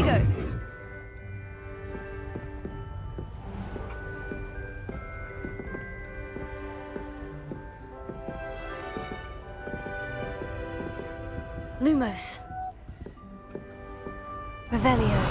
go. Lumos. Revelio.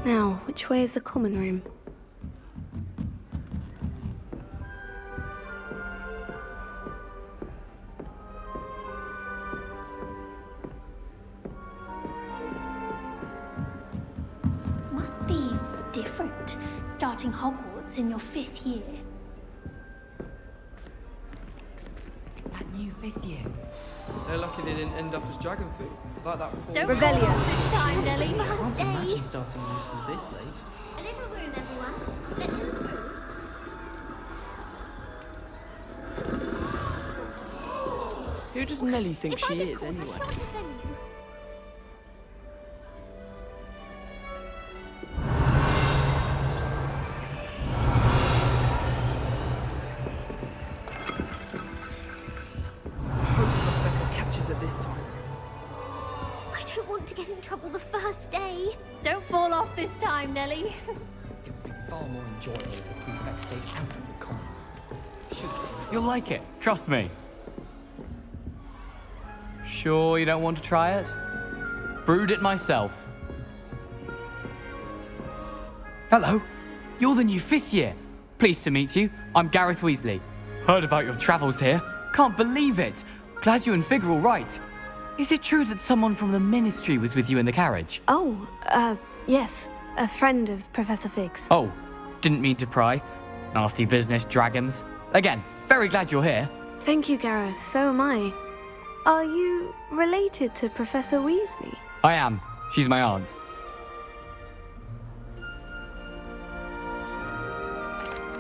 Now, which way is the common room? Must be different, starting Hogwarts in your 5th year. It's that new 5th year. They're lucky they didn't end up as dragon food, like that poor... Don't Revelio. fall off this time, Nelly. I First can't day. imagine starting new school this late. A little room, everyone. Let them through. Who does Nelly think If she I get is, caught, I anyway? shan't defend you. Hope the professor catches her this time. I don't want to get in trouble the first day. Don't fall off this time, Nelly. It would be far more enjoyable if the prefect stayed out of the common rooms. Should You'll like it, trust me. Sure you don't want to try it? Brewed it myself. Hello, you're the new 5th year. Pleased to meet you. I'm Gareth Weasley. Heard about your travels here. Can't believe it. Glad you and Fig are all right. Is it true that someone from the Ministry was with you in the carriage? Oh, yes. A friend of Professor Fig's. Oh, didn't mean to pry. Nasty business, dragons. Again, very glad you're here. Thank you, Gareth. So am I. Are you related to Professor Weasley? I am. She's my aunt.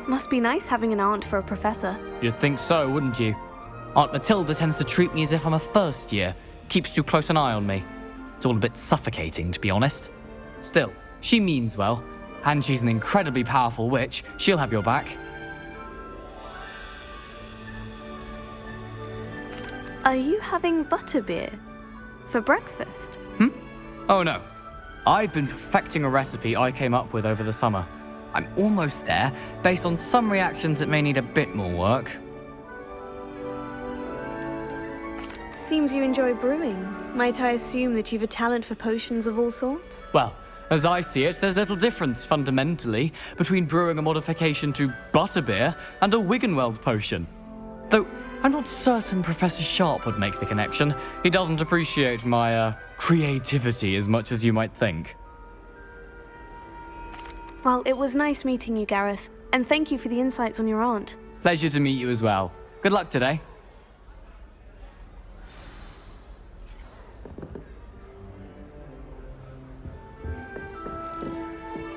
Must be nice having an aunt for a professor. You'd think so, wouldn't you? Aunt Matilda tends to treat me as if I'm a first year. Keeps too close an eye on me. It's all a bit suffocating, to be honest. Still, she means well. And she's an incredibly powerful witch. She'll have your back. Are you having butterbeer for breakfast? Oh no. I've been perfecting a recipe I came up with over the summer. I'm almost there. Based on some reactions, it may need a bit more work. Seems you enjoy brewing. Might I assume that you've a talent for potions of all sorts? Well, as I see it, there's little difference, fundamentally, between brewing a modification to butterbeer and a Wiggenweld potion. Though, I'm not certain Professor Sharp would make the connection. He doesn't appreciate my, creativity as much as you might think. Well, it was nice meeting you, Gareth. And thank you for the insights on your aunt. Pleasure to meet you as well. Good luck today.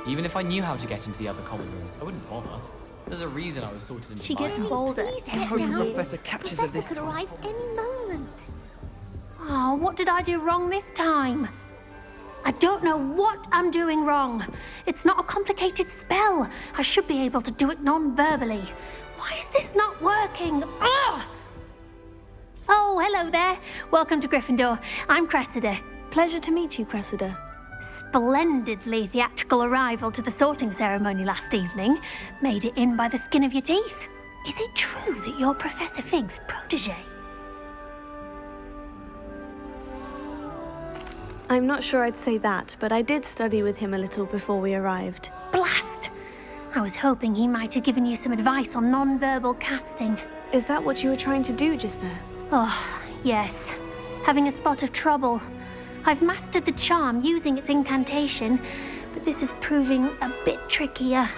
Even if I knew how to get into the other common rooms, I wouldn't bother. There's a reason I was sorted into She gets mine. bolder every Hope the year. professor catches her this Professor could time. arrive any moment. Oh, what did I do wrong this time? I don't know what I'm doing wrong. It's not a complicated spell. I should be able to do it non-verbally. Why is this not working? Ugh! Oh, hello there. Welcome to Gryffindor. I'm Cressida. Pleasure to meet you, Cressida. Splendidly theatrical arrival to the sorting ceremony last evening. Made it in by the skin of your teeth. Is it true that you're Professor Fig's protege? I'm not sure I'd say that, but I did study with him a little before we arrived. Blast! I was hoping he might have given you some advice on non-verbal casting. Is that what you were trying to do just there? Oh, yes. Having a spot of trouble. I've mastered the charm using its incantation, but this is proving a bit trickier.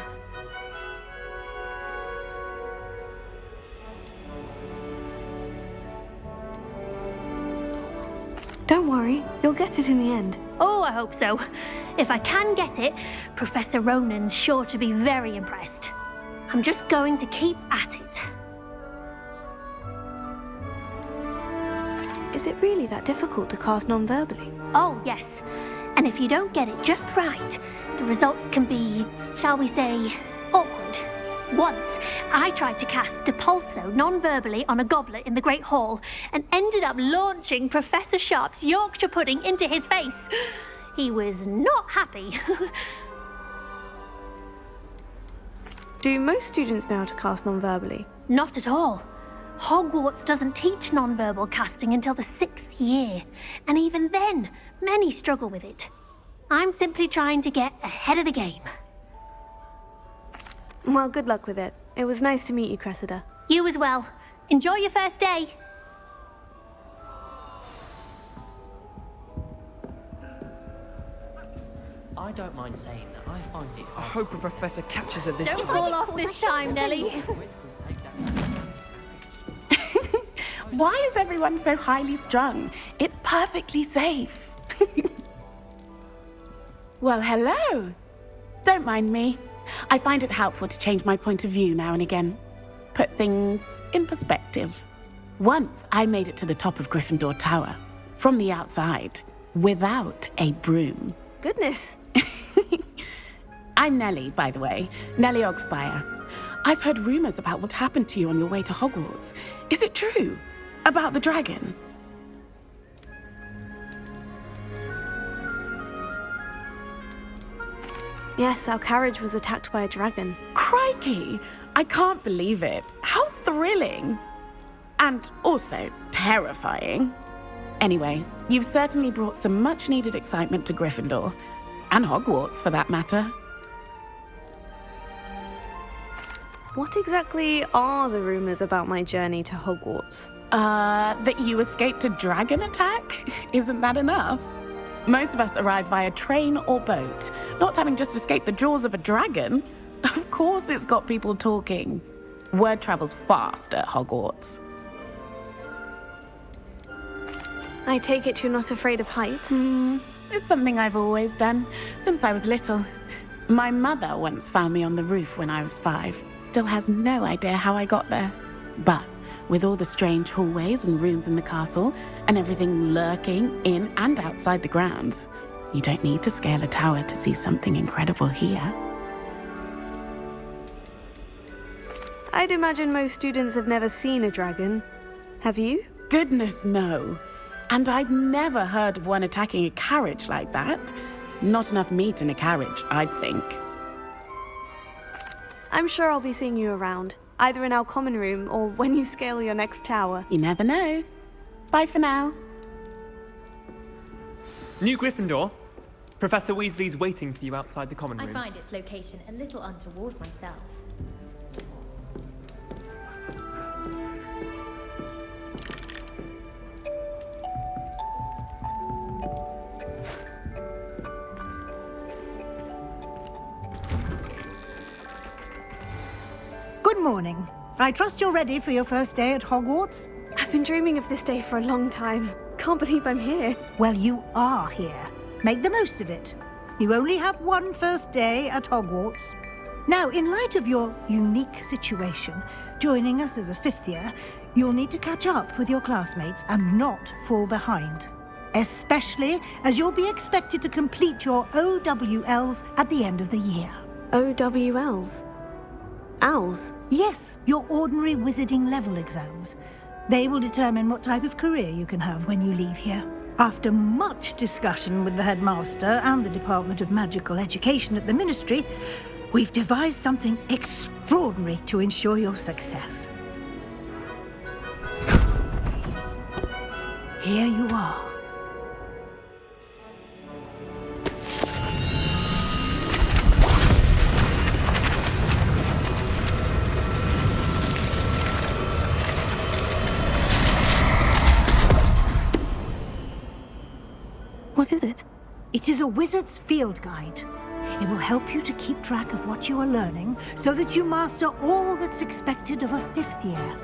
Don't worry, you'll get it in the end. Oh, I hope so. If I can get it, Professor Ronan's sure to be very impressed. I'm just going to keep at it. Is it really that difficult to cast non-verbally? Oh, yes. And if you don't get it just right, the results can be, shall we say, awkward. Once, I tried to cast Depulso non-verbally on a goblet in the Great Hall and ended up launching Professor Sharp's Yorkshire pudding into his face. He was not happy. Do most students know how to cast non-verbally? Not at all. Hogwarts doesn't teach non-verbal casting until the 6th year, and even then, many struggle with it. I'm simply trying to get ahead of the game. Well, good luck with it. It was nice to meet you, Cressida. You as well. Enjoy your first day. I don't mind saying that. I find it I hard. hope a professor catches her this Don't time. fall off this time, Nellie. Why is everyone so highly strung? It's perfectly safe. Well, hello. Don't mind me. I find it helpful to change my point of view now and again. Put things in perspective. Once I made it to the top of Gryffindor Tower, from the outside, without a broom. Goodness. I'm Nellie, by the way. Nellie Ogspire. I've heard rumors about what happened to you on your way to Hogwarts. Is it true? About the dragon? Yes, our carriage was attacked by a dragon. Crikey! I can't believe it. How thrilling! And also terrifying. Anyway, you've certainly brought some much-needed excitement to Gryffindor. And Hogwarts, for that matter. What exactly are the rumors about my journey to Hogwarts? That you escaped a dragon attack? Isn't that enough? Most of us arrive via train or boat, not having just escaped the jaws of a dragon. Of course it's got people talking. Word travels fast at Hogwarts. I take it you're not afraid of heights? It's something I've always done, since I was little. My mother once found me on the roof when I was 5. Still has no idea how I got there. But with all the strange hallways and rooms in the castle, and everything lurking in and outside the grounds, you don't need to scale a tower to see something incredible here. I'd imagine most students have never seen a dragon. Have you? Goodness, no. And I've never heard of one attacking a carriage like that. Not enough meat in a carriage, I'd think. I'm sure I'll be seeing you around, either in our common room or when you scale your next tower. You never know. Bye for now. New Gryffindor. Professor Weasley's waiting for you outside the common I room. find its location a little untoward myself. Good morning. I trust you're ready for your first day at Hogwarts? I've been dreaming of this day for a long time. Can't believe I'm here. Well, you are here. Make the most of it. You only have one first day at Hogwarts. Now, in light of your unique situation, joining us as a 5th year, you'll need to catch up with your classmates and not fall behind. Especially as you'll be expected to complete your OWLs at the end of the year. OWLs? Owls? Yes, your ordinary wizarding level exams. They will determine what type of career you can have when you leave here. After much discussion with the headmaster and the Department of Magical Education at the Ministry, we've devised something extraordinary to ensure your success. Here you are. What is it? It is a wizard's field guide. It will help you to keep track of what you are learning so that you master all that's expected of a 5th year.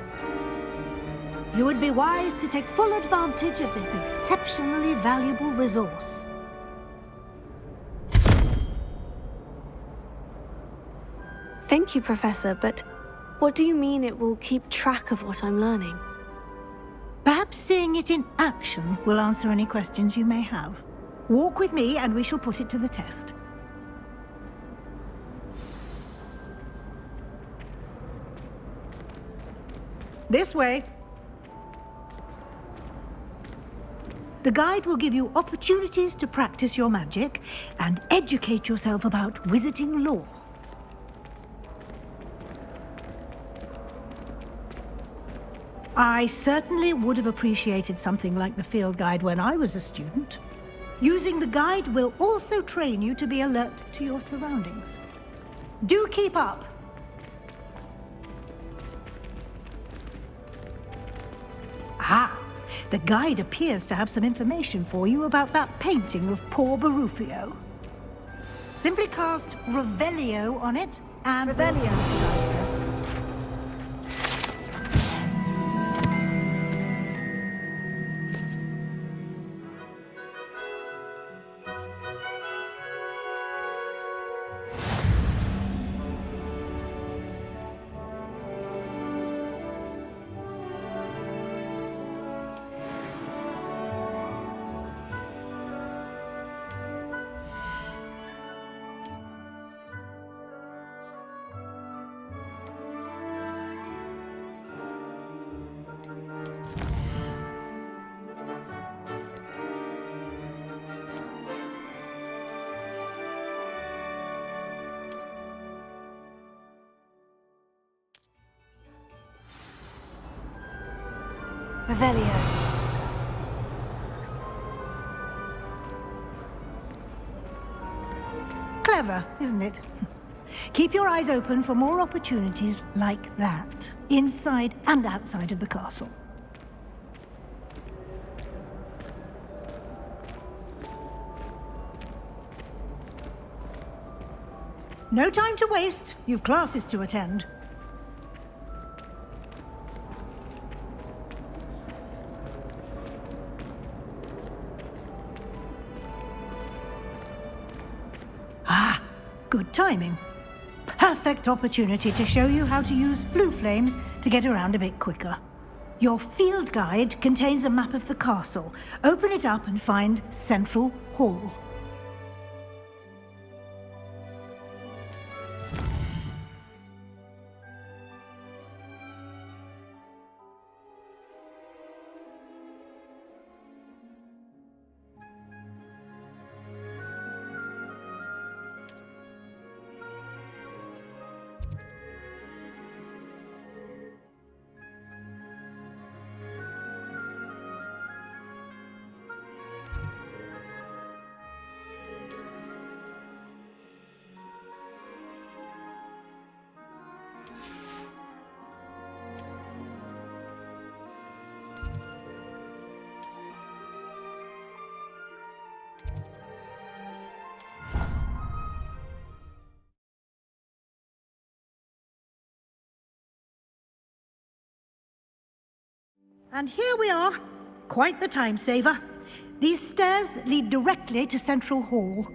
You would be wise to take full advantage of this exceptionally valuable resource. Thank you, Professor, but what do you mean it will keep track of what I'm learning? Perhaps seeing it in action will answer any questions you may have. Walk with me and we shall put it to the test. This way. The guide will give you opportunities to practice your magic and educate yourself about wizarding lore. I certainly would have appreciated something like the field guide when I was a student. Using the guide will also train you to be alert to your surroundings. Do keep up! Ah, the guide appears to have some information for you about that painting of poor Barufio. Simply cast Revelio on it and... Revelio. Revelio. Clever, isn't it? Keep your eyes open for more opportunities like that, inside and outside of the castle. No time to waste. You've classes to attend. Good timing. Perfect opportunity to show you how to use flue flames to get around a bit quicker. Your field guide contains a map of the castle. Open it up and find Central Hall. And here we are. Quite the time saver. These stairs lead directly to Central Hall.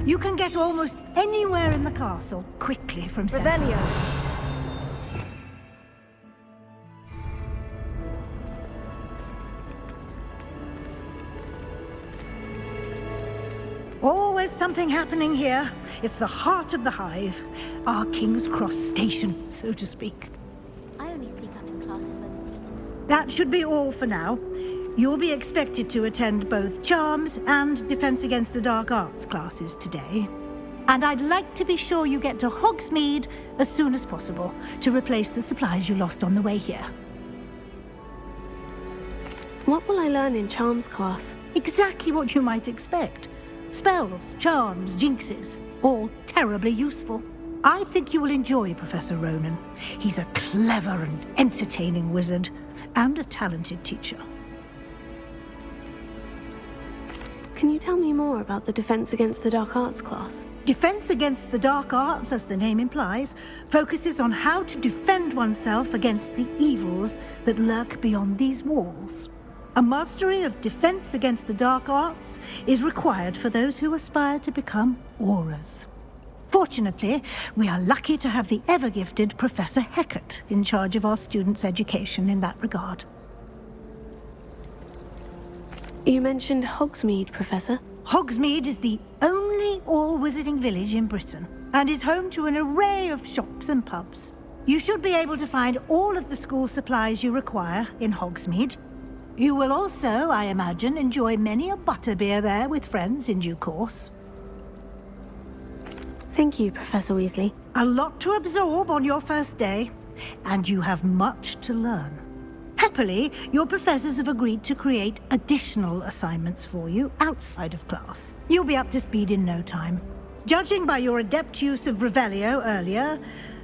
You can get almost anywhere in the castle quickly from Central. Revelio. Always something happening here. It's the heart of the hive. Our King's Cross station, so to speak. I only speak up in classes where the That should be all for now. You'll be expected to attend both Charms and Defense Against the Dark Arts classes today. And I'd like to be sure you get to Hogsmeade as soon as possible to replace the supplies you lost on the way here. What will I learn in Charms class? Exactly what you might expect. Spells, charms, jinxes, all terribly useful. I think you will enjoy Professor Ronan. He's a clever and entertaining wizard, and a talented teacher. Can you tell me more about the Defense Against the Dark Arts class? Defense Against the Dark Arts, as the name implies, focuses on how to defend oneself against the evils that lurk beyond these walls. A mastery of Defense Against the Dark Arts is required for those who aspire to become auras. Fortunately, we are lucky to have the ever-gifted Professor Hecat in charge of our students' education in that regard. You mentioned Hogsmeade, Professor. Hogsmeade is the only all-wizarding village in Britain, and is home to an array of shops and pubs. You should be able to find all of the school supplies you require in Hogsmeade. You will also, I imagine, enjoy many a butterbeer there with friends in due course. Thank you, Professor Weasley. A lot to absorb on your first day, and you have much to learn. Happily, your professors have agreed to create additional assignments for you outside of class. You'll be up to speed in no time. Judging by your adept use of Revelio earlier,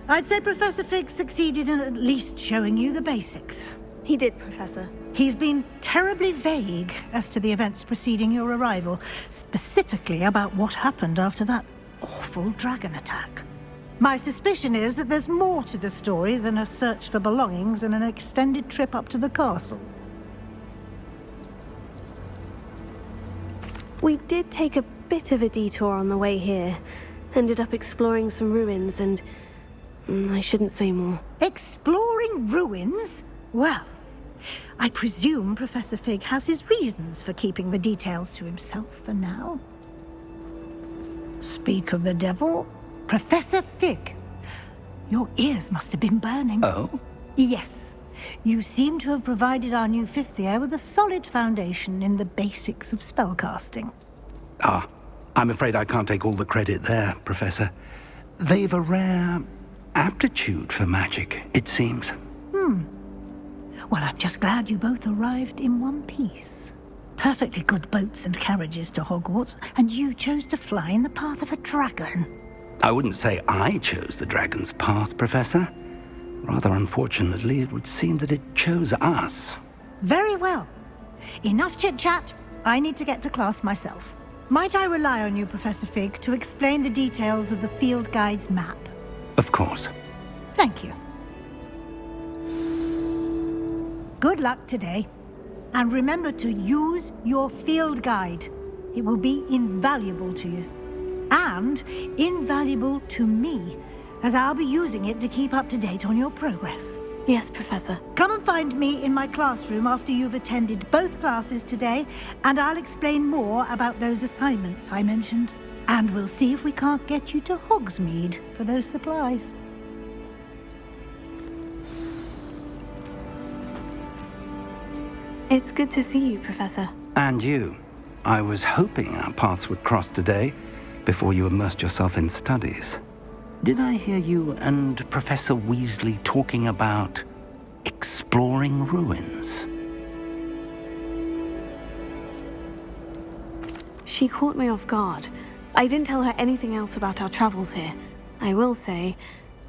I'd say Professor Fig succeeded in at least showing you the basics. He did, Professor. He's been terribly vague as to the events preceding your arrival, specifically about what happened after that awful dragon attack. My suspicion is that there's more to the story than a search for belongings and an extended trip up to the castle. We did take a bit of a detour on the way here. Ended up exploring some ruins and... I shouldn't say more. Exploring ruins? Well, I presume Professor Fig has his reasons for keeping the details to himself for now. Speak of the devil, Professor Fig. Your ears must have been burning. Oh? Yes. You seem to have provided our new fifth year with a solid foundation in the basics of spellcasting. Ah, I'm afraid I can't take all the credit there, Professor. They've a rare aptitude for magic, it seems. Well, I'm just glad you both arrived in one piece. Perfectly good boats and carriages to Hogwarts, and you chose to fly in the path of a dragon. I wouldn't say I chose the dragon's path, Professor. Rather unfortunately, it would seem that it chose us. Very well. Enough chit-chat. I need to get to class myself. Might I rely on you, Professor Fig, to explain the details of the field guide's map? Of course. Thank you. Good luck today. And remember to use your field guide. It will be invaluable to you. And invaluable to me, as I'll be using it to keep up to date on your progress. Yes, Professor. Come and find me in my classroom after you've attended both classes today, and I'll explain more about those assignments I mentioned. And we'll see if we can't get you to Hogsmeade for those supplies. It's good to see you, Professor. And you. I was hoping our paths would cross today, before you immersed yourself in studies. Did I hear you and Professor Weasley talking about exploring ruins? She caught me off guard. I didn't tell her anything else about our travels here. I will say,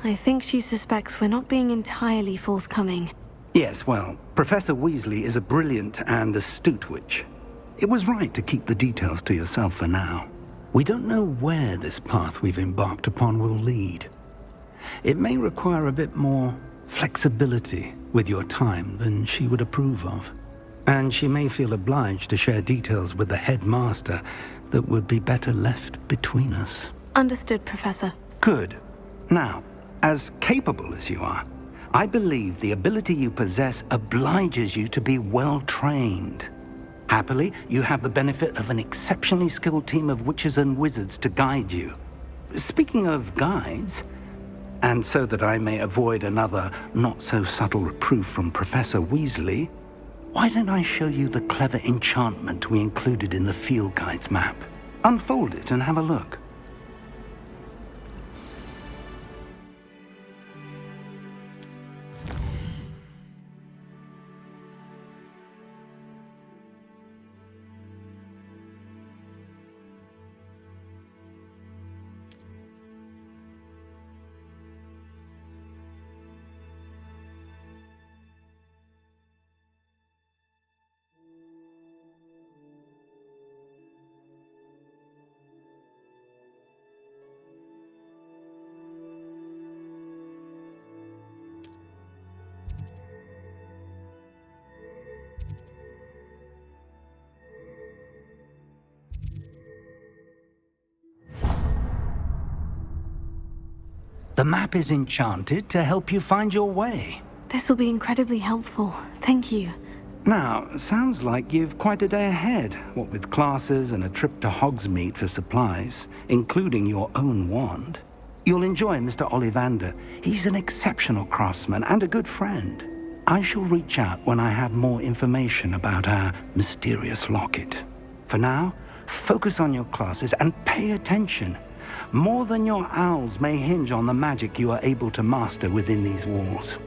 I think she suspects we're not being entirely forthcoming. Yes, well, Professor Weasley is a brilliant and astute witch. It was right to keep the details to yourself for now. We don't know where this path we've embarked upon will lead. It may require a bit more flexibility with your time than she would approve of. And she may feel obliged to share details with the headmaster that would be better left between us. Understood, Professor. Good. Now, as capable as you are, I believe the ability you possess obliges you to be well-trained. Happily, you have the benefit of an exceptionally skilled team of witches and wizards to guide you. Speaking of guides, And so that I may avoid another not-so-subtle reproof from Professor Weasley, why don't I show you the clever enchantment we included in the field guide's map? Unfold it and have a look. The map is enchanted to help you find your way. This will be incredibly helpful. Thank you. Now, sounds like you've quite a day ahead, what with classes and a trip to Hogsmeade for supplies, including your own wand. You'll enjoy Mr. Ollivander. He's an exceptional craftsman and a good friend. I shall reach out when I have more information about our mysterious locket. For now, focus on your classes and pay attention. More than your owls may hinge on the magic you are able to master within these walls.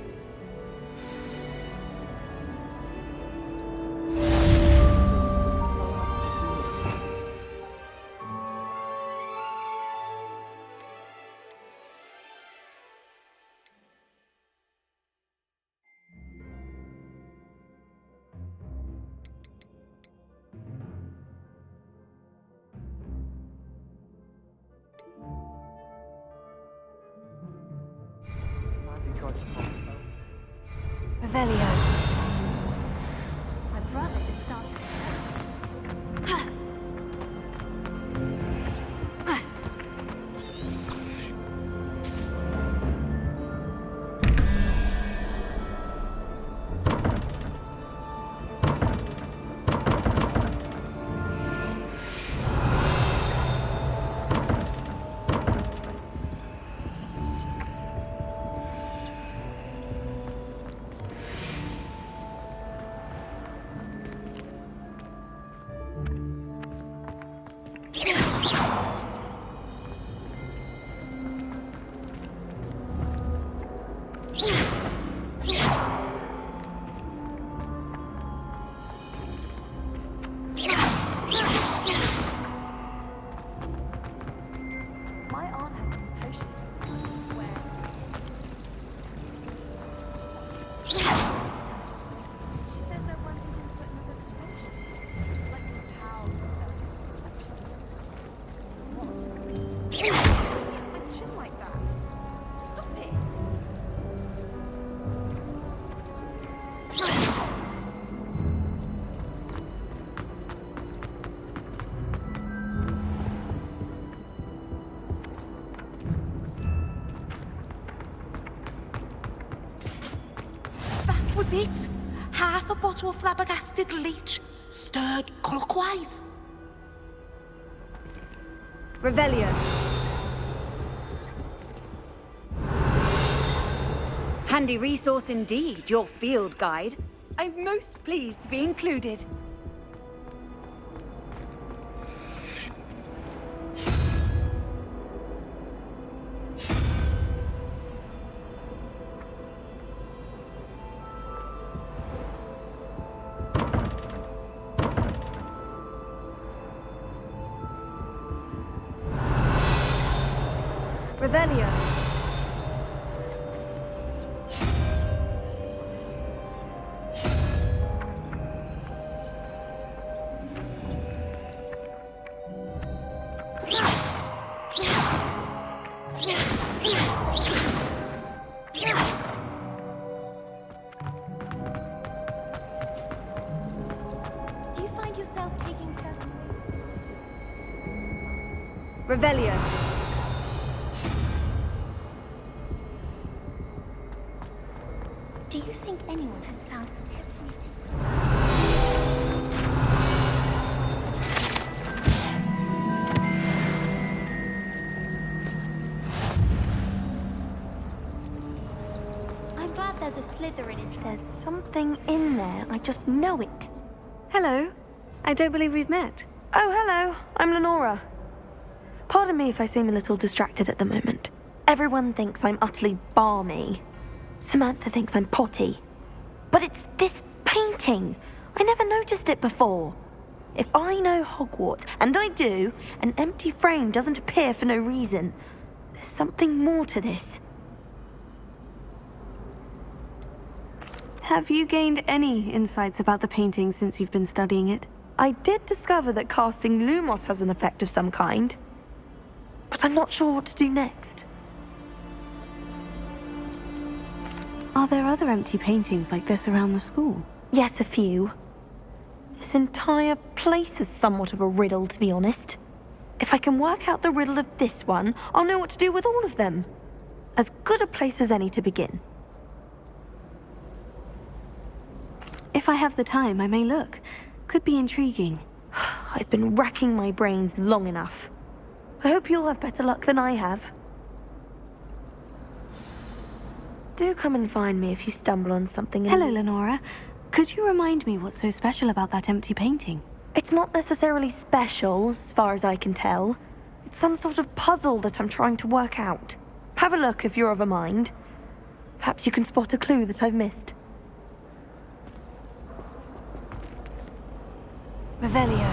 Revelio. My brother is starting. Was it? Half a bottle of flabbergasted leech, stirred clockwise. Revelio. Handy resource indeed, your field guide. I'm most pleased to be included. Revelio. Do you find yourself taking care of Revelio. Do you think anyone has found everything? Slytherin in There's something in there. I just know it. Hello. I don't believe we've met. Oh, hello. I'm Lenora. Pardon me if I seem a little distracted at the moment. Everyone thinks I'm utterly balmy. Samantha thinks I'm potty. But it's this painting. I never noticed it before. If I know Hogwarts, and I do, an empty frame doesn't appear for no reason. There's something more to this. Have you gained any insights about the painting since you've been studying it? I did discover that casting Lumos has an effect of some kind. But I'm not sure what to do next. Are there other empty paintings like this around the school? Yes, a few. This entire place is somewhat of a riddle, to be honest. If I can work out the riddle of this one, I'll know what to do with all of them. As good a place as any to begin. If I have the time, I may look. Could be intriguing. I've been racking my brains long enough. I hope you'll have better luck than I have. Do come and find me if you stumble on something. Hello, Lenora. Could you remind me what's so special about that empty painting? It's not necessarily special, as far as I can tell. It's some sort of puzzle that I'm trying to work out. Have a look if you're of a mind. Perhaps you can spot a clue that I've missed. Revelio.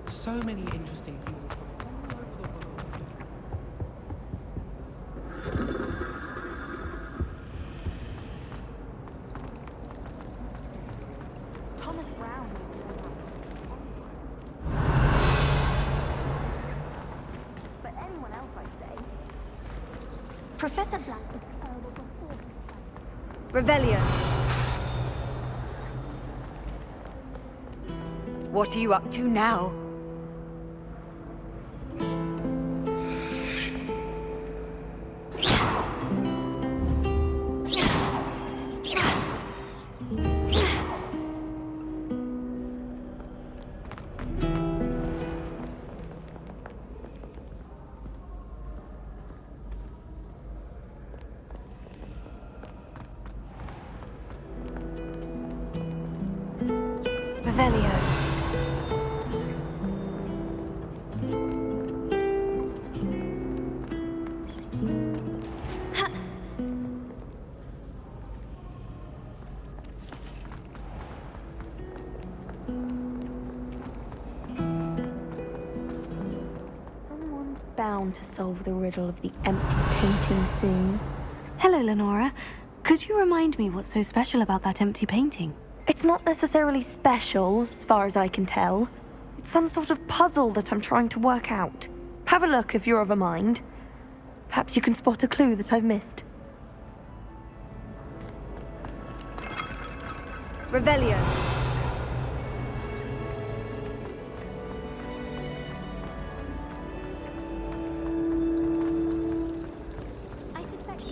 So many interesting people from all over the world. Thomas Brown. But anyone else, I'd say. Professor Black. Revelio. What are you up to now? Revelio. Someone's bound to solve the riddle of the empty painting soon. Hello, Lenora. Could you remind me what's so special about that empty painting? It's not necessarily special, as far as I can tell. It's some sort of puzzle that I'm trying to work out. Have a look if you're of a mind. Perhaps you can spot a clue that I've missed. Revelio. I suspect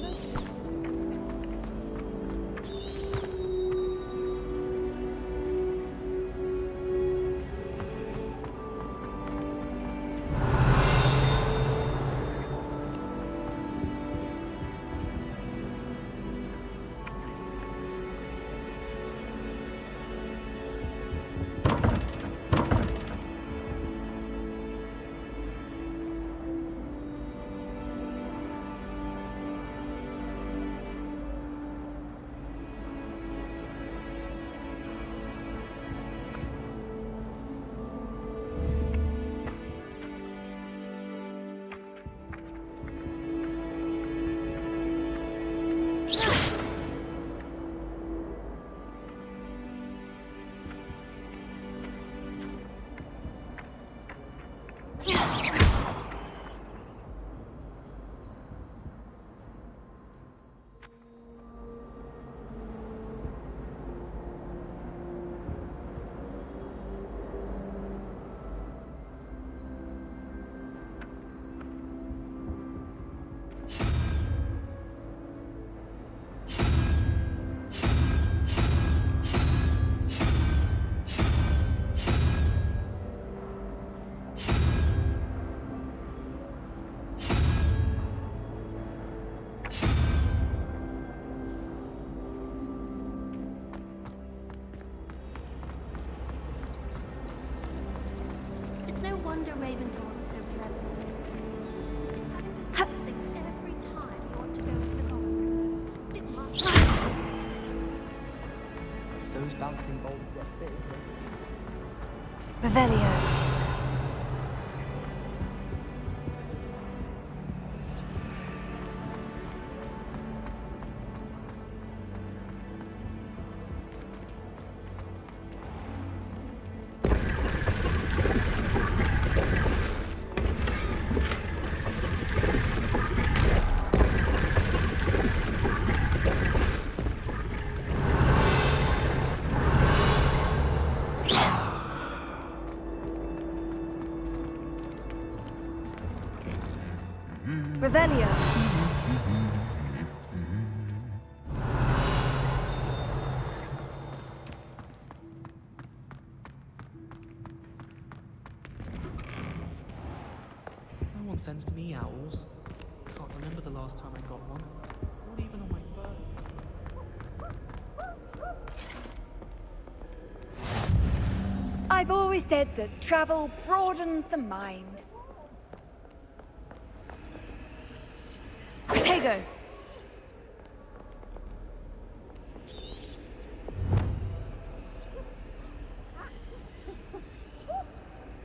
wonder Ravenclaw is so clever. Having to stop things every time you want to go to the common. Didn't mind. If those bouncing balls get big, Revelio. Revelio. no one sends me owls. Can't remember the last time I got one. Not even on my birthday. I've always said that travel broadens the mind. Protego.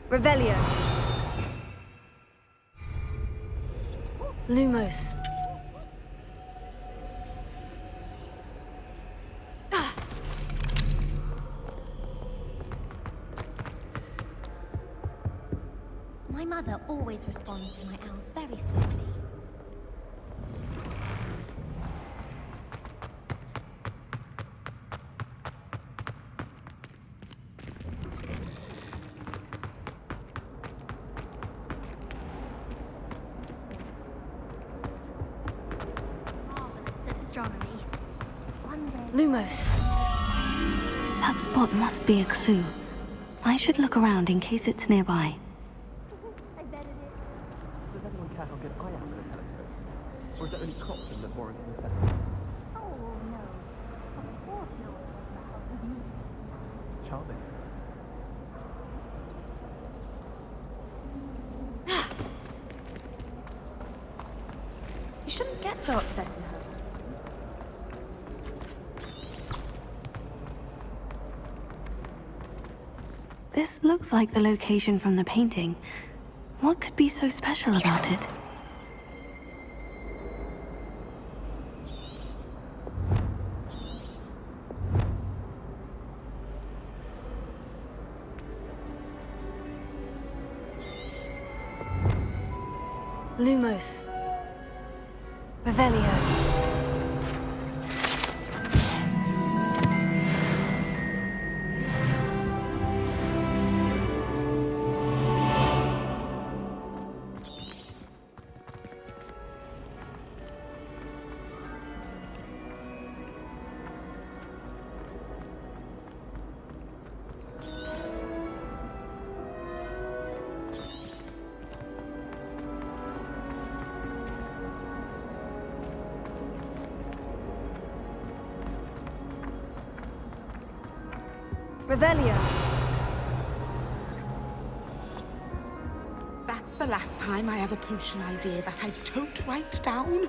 Revelio. Lumos. My mother always responds to my owls very swiftly. Marvelous at astronomy. One day. Lumos. That spot must be a clue. I should look around in case it's nearby. I bet it is. Does anyone care how good I am at a telescope? Or is it only Cropton that Warren can assess? Oh, no. Of course no one knows about. Charming. You shouldn't get so upset in her. This looks like the location from the painting. What could be so special about it? Lumos. Revelio. Revelio. That's the last time I have a potion idea that I don't write down.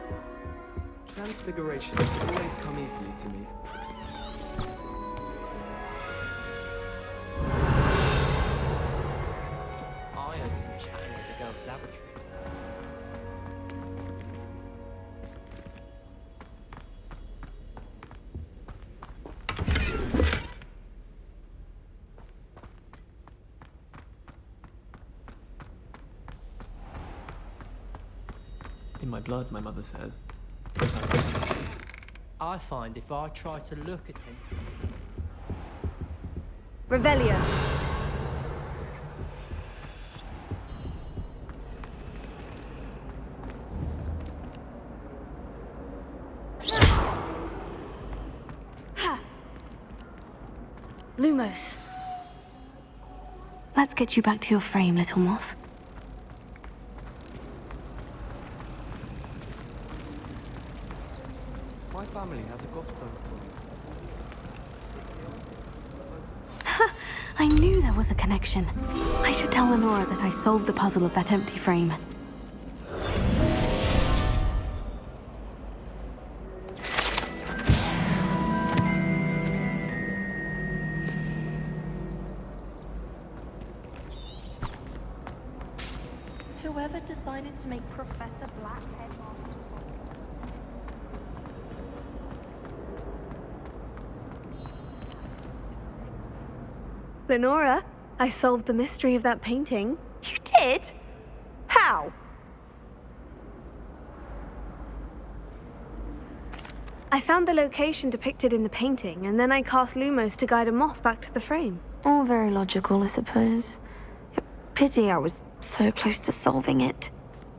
Transfiguration has always come easily to me. I had some chatting with the girl's laboratory. In my blood, my mother says. I find if I try to look at him, Revelio. Ha! Lumos. Let's get you back to your frame, little moth. My family has a gospel for me. I knew there was a connection. I should tell Lenora that I solved the puzzle of that empty frame. Whoever decided to make Professor Black headmaster. Lenora, I solved the mystery of that painting. You did? How? I found the location depicted in the painting, and then I cast Lumos to guide a moth back to the frame. All very logical, I suppose. Pity I was so close to solving it.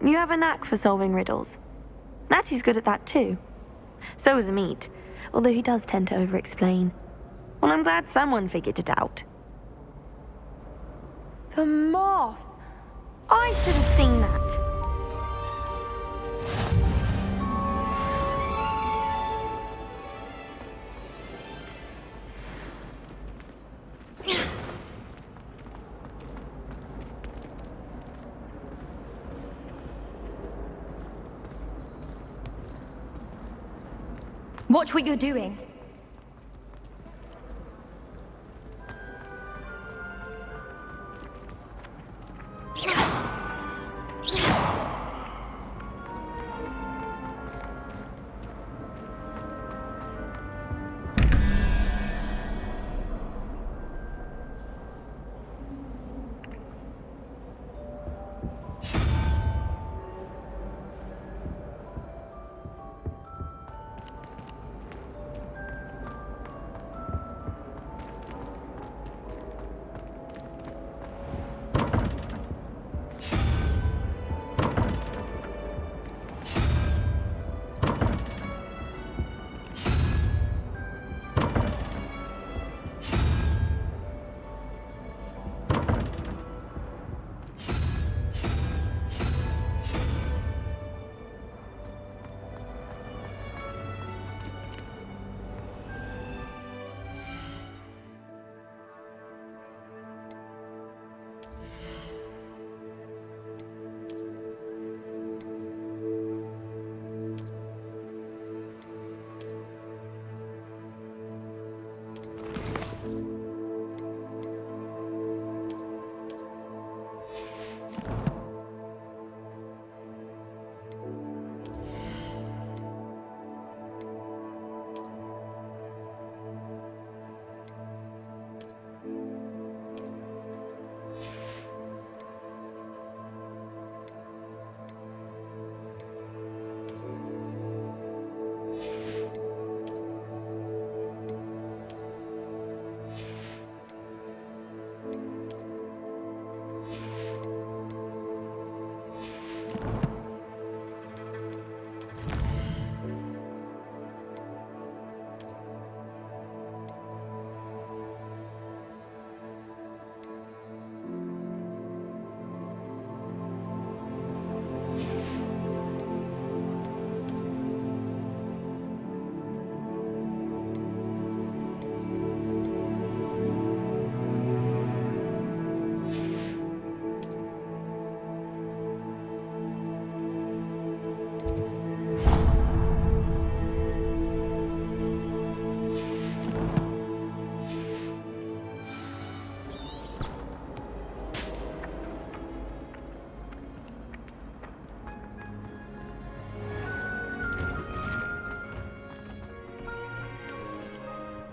You have a knack for solving riddles. Natty's good at that too. So is Amit, although he does tend to over-explain. Well, I'm glad someone figured it out. The moth! I should have seen that. Watch what you're doing.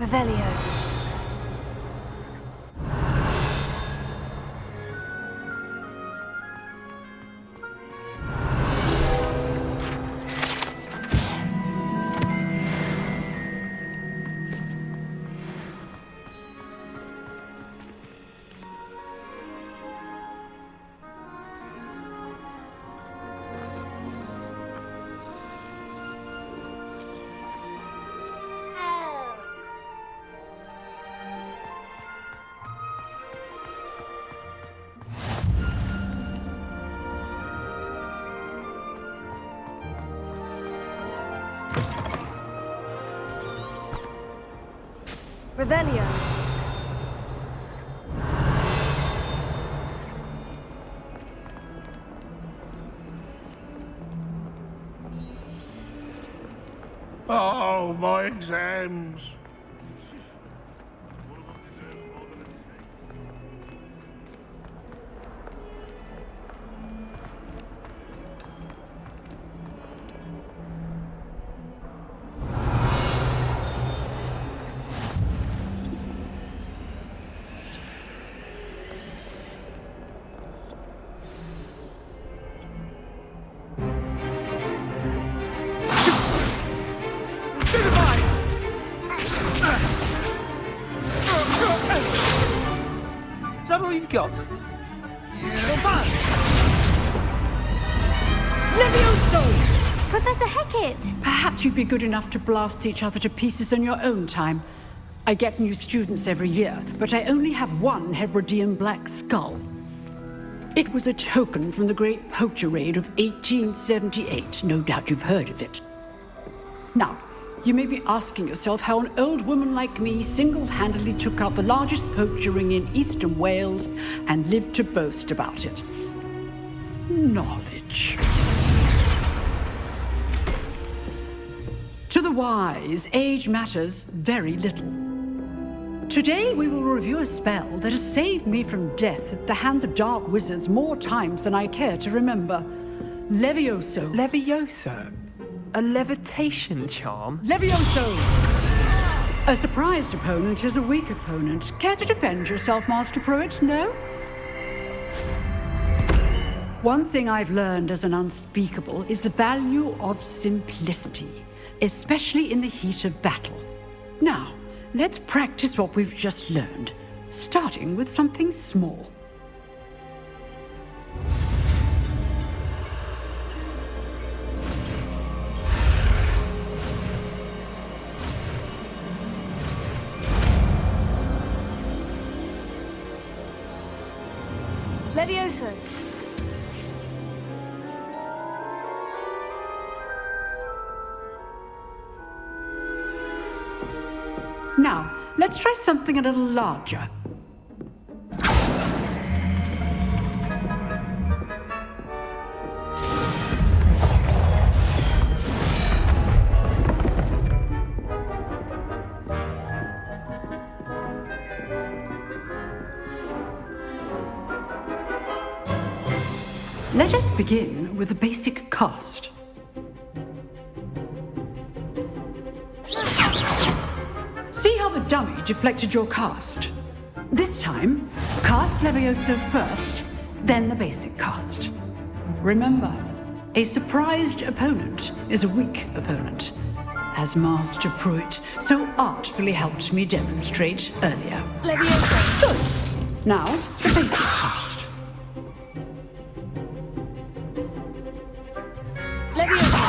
Revelio. Revelio. Oh, my exams. Is that all you've got? Not bad. Levioso! Professor Hecat! Perhaps you'd be good enough to blast each other to pieces on your own time. I get new students every year, but I only have one Hebridean black skull. It was a token from the Great Poacher Raid of 1878. No doubt you've heard of it. Now, you may be asking yourself how an old woman like me single-handedly took out the largest poacher ring in eastern Wales and lived to boast about it. Knowledge. To the wise, age matters very little. Today we will review a spell that has saved me from death at the hands of dark wizards more times than I care to remember. Levioso. Levioso? A levitation charm? Levioso! A surprised opponent is a weak opponent. Care to defend yourself, Master Pruitt? No? One thing I've learned as an unspeakable is the value of simplicity, especially in the heat of battle. Now, let's practice what we've just learned, starting with something small. Levioso. Now, let's try something a little larger. Let us begin with the basic cast. See how the dummy deflected your cast? This time, cast Levioso first, then the basic cast. Remember, a surprised opponent is a weak opponent, as Master Pruitt so artfully helped me demonstrate earlier. Levioso. Good. Now, the basic cast. Levioso.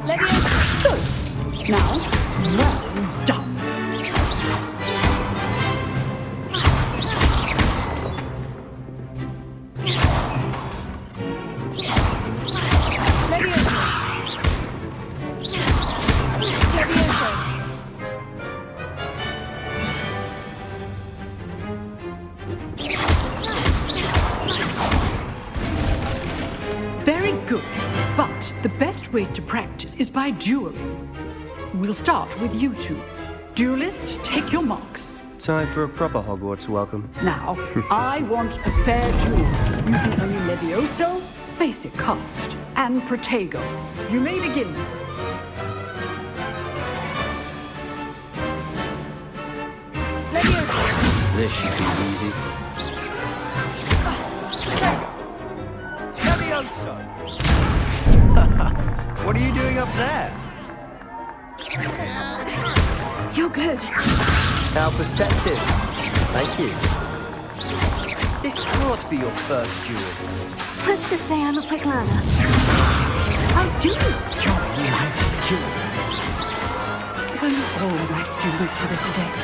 Levioso. Good. Now, well done. Very good, but the best way to practice is by dueling. We'll start with you two. Duelists, take your marks. Time for a proper Hogwarts welcome. Now, I want a fair duel, using only Levioso, basic cast, and Protego. You may begin. Levioso. This should be easy. Levioso! What are you doing up there? You're good. How perceptive. Thank you. This can't be your first duel. Let's just say I'm a quick learner. How do you join my duel? If only all my students were this adept.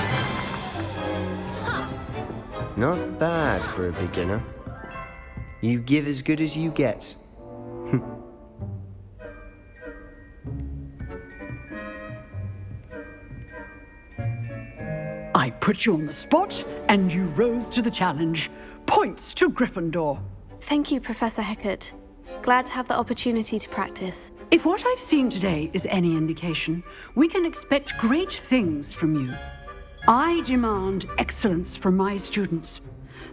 Not bad for a beginner. You give as good as you get. I put you on the spot, and you rose to the challenge. Points to Gryffindor. Thank you, Professor Heckert. Glad to have the opportunity to practice. If what I've seen today is any indication, we can expect great things from you. I demand excellence from my students.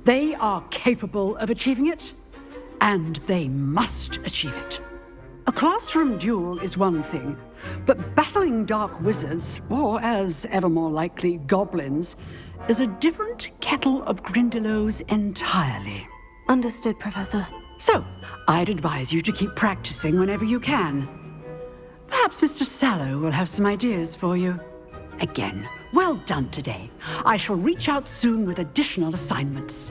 They are capable of achieving it, and they must achieve it. A classroom duel is one thing, but battling dark wizards, or as ever more likely, goblins, is a different kettle of Grindylows entirely. Understood, Professor. So, I'd advise you to keep practicing whenever you can. Perhaps Mr. Sallow will have some ideas for you. Again, well done today. I shall reach out soon with additional assignments.